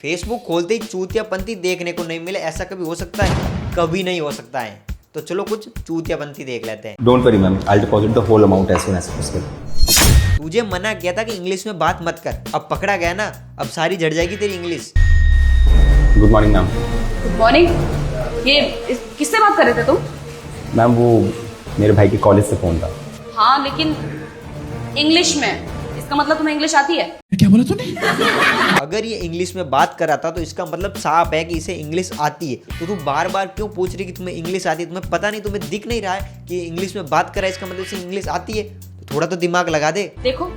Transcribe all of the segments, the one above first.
Facebook खोलते ही चूतियापंथी देखने को नहीं मिले, ऐसा कभी हो सकता है? कभी नहीं हो सकता है। तो चलो कुछ चूतियापंथी देख लेते हैं। Don't worry, ma'am. I'll deposit the whole amount as soon as possible. तुझे मना किया था कि इंग्लिश में बात मत कर, अब पकड़ा गया ना, अब सारी झड़ जाएगी तेरी English. Good morning, ma'am. Good morning. किससे बात कर रहे थे तुम? मैम वो मेरे भाई के कॉलेज से फ़ोन था। हाँ लेकिन इंग्लिश में, इसका मतलब तुम्हें इंग्लिश आती है? क्या बोला तूने? अगर ये इंग्लिश में बात कर रहा था तो इसका मतलब साफ है कि इसे इंग्लिश आती है। तो तू बार बार क्यों पूछ रही कि तुम्हें इंग्लिश आती है? तुम्हें पता नहीं, तुम्हें दिख नहीं रहा है कि इंग्लिश में बात कर रहा है, इसका मतलब इसे इंग्लिश आती है? तो थोड़ा तो दिमाग लगा दे। देखो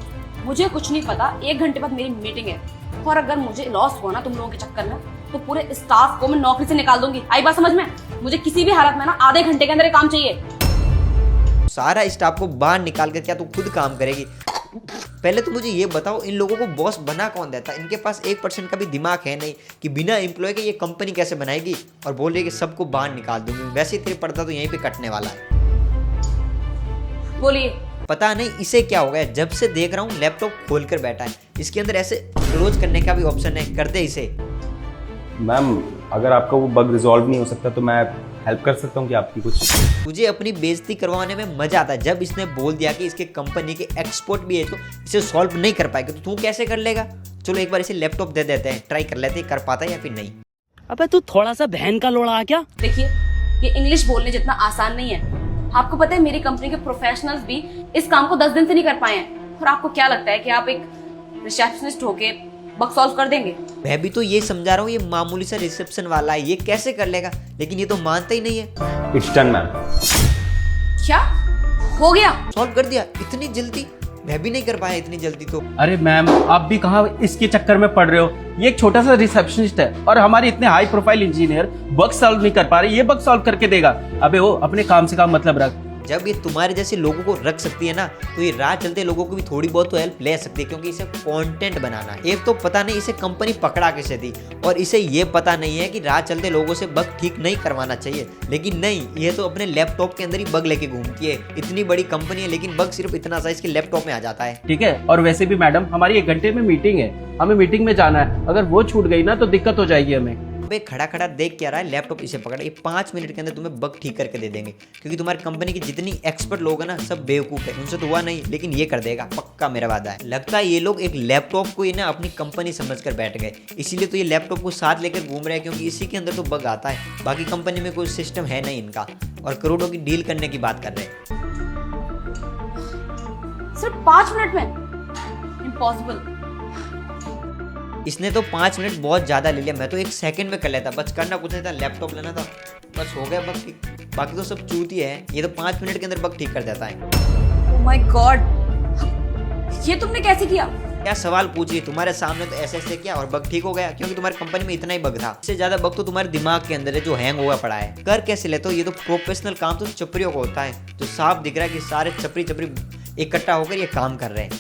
मुझे कुछ नहीं पता, 1 घंटे बाद मेरी मीटिंग है और अगर मुझे लॉस हुआ ना तुम लोगों के चक्कर में तो पूरे स्टाफ को मैं नौकरी से निकाल दूंगी। आई बात समझ में? मुझे किसी भी हालत में ना आधे घंटे के अंदर ये काम चाहिए। सारा स्टाफ को बाहर निकाल कर क्या तू खुद काम करेगी? पहले तो मुझे ये बताओ, इन लोगों को बॉस बना कौन देता है? इनके पास 1% का भी दिमाग है नहीं कि बिना एम्प्लॉय के ये कंपनी कैसे बनाएगी, और बोल रही है कि सबको बाहर निकाल दूंगी। वैसे ही तेरे पर्दा तो यहीं पे कटने वाला है। बोलिए। पता नहीं इसे क्या हो गया, जब से देख रहा हूँ लैपटॉप खोल कर बैठा है, इसके अंदर ऐसे क्लोज करने का भी ऑप्शन है, कर दे इसे। मैम अगर आपका वो बग रिजॉल्व नहीं हो सकता तो मैं हेल्प कर सकता हूँ कि आपकी कुछ। तुझे अपनी बेइज्जती करवाने में मजा आता है। जब इसने बोल दिया कि इसके कंपनी के एक्सपोर्ट भी है तो इसे सॉल्व नहीं कर पाएगा, तो तू कैसे कर लेगा? चलो एक बार इसे लैपटॉप दे देते हैं, ट्राई कर लेते हैं कर पाता है या फिर नहीं। अबे तू थोड़ा सा बहन का लोड़ा आ क्या? देखिए ये इंग्लिश बोलने जितना आसान नहीं है। आपको पता है मेरी कंपनी के प्रोफेशनल्स भी इस काम को 10 दिन से नहीं कर पाए हैं। और आपको क्या लगता है कि आप एक रिसेप्शनिस्ट होके बग सॉल्व कर देंगे? मैं भी तो ये समझा रहा हूँ, ये मामूली सा रिसेप्शन वाला है, ये कैसे कर लेगा? लेकिन ये तो मानता ही नहीं है। It's done ma'am. क्या हो गया? सॉल्व कर दिया इतनी जल्दी? मैं भी नहीं कर पाया इतनी जल्दी तो। अरे मैम आप भी कहाँ इसके चक्कर में पड़ रहे हो? ये एक छोटा सा रिसेप्शनिस्ट है और हमारे इतने high profile engineer bug solve नहीं कर पा रहे, ये बग सॉल्व करके देगा। अबे वो अपने काम से काम मतलब रख। जब ये तुम्हारे जैसे लोगों को रख सकती है ना, तो ये राह चलते लोगों को भी थोड़ी बहुत तो हेल्प ले सकती है, क्योंकि इसे कंटेंट बनाना है। एक तो पता नहीं इसे कंपनी पकड़ा कैसे दी, और इसे ये पता नहीं है कि राह चलते लोगों से बग ठीक नहीं करवाना चाहिए। लेकिन नहीं, ये तो अपने लैपटॉप के अंदर ही बग लेके घूमती है। इतनी बड़ी कंपनी है लेकिन बग सिर्फ इतना सा इसके लैपटॉप में आ जाता है। ठीक है, और वैसे भी मैडम हमारी 1 घंटे में मीटिंग है, हमें मीटिंग में जाना है। अगर वो छूट गई ना तो दिक्कत हो जाएगी हमें। अबे खड़ा खड़ा देख क्या रहा है? लैपटॉप इसे पकड़ा, ये 5 मिनट के अंदर तुम्हें बग ठीक करके दे देंगे, क्योंकि तुम्हारी कंपनी के जितनी एक्सपर्ट लोग हैं ना सब बेवकूफ़ है। उनसे तो हुआ नहीं, लेकिन ये कर देगा पक्का, मेरा वादा है। लगता है ये लोग एक लैपटॉप को ही ना अपनी कंपनी समझकर बैठ गए, इसीलिए तो ये लैपटॉप को साथ लेकर घूम रहे हैं, क्योंकि इसी के अंदर तो बग आता है। बाकी कंपनी में कोई सिस्टम है नहीं इनका, और करोड़ों की डील करने की बात कर रहे हैं। सिर्फ 5 मिनट में? इम्पॉसिबल। इसने तो 5 मिनट बहुत ज़्यादा ले लिया, मैं तो 1 सेकंड में कर लेता। बस करना कुछ नहीं था, लैपटॉप लेना था, बस हो गया बग ठीक। बाकी तो सब चूती है, ये तो 5 मिनट के अंदर बग ठीक कर देता है। ओह माय गॉड, ये तुमने कैसे किया? क्या सवाल पूछिए, तुम्हारे सामने तो ऐसे किया और बग ठीक हो गया, क्योंकि तुम्हारी कंपनी में इतना ही बग था। इससे ज़्यादा बग तो तुम्हारे दिमाग के अंदर है जो हैंग हुआ पड़ा है। कर कैसे लेते हो? ये तो प्रोफेशनल काम तो चपरियों को होता है, जो साफ दिख रहा है कि सारे चपरी इकट्ठा होकर ये काम कर रहे हैं।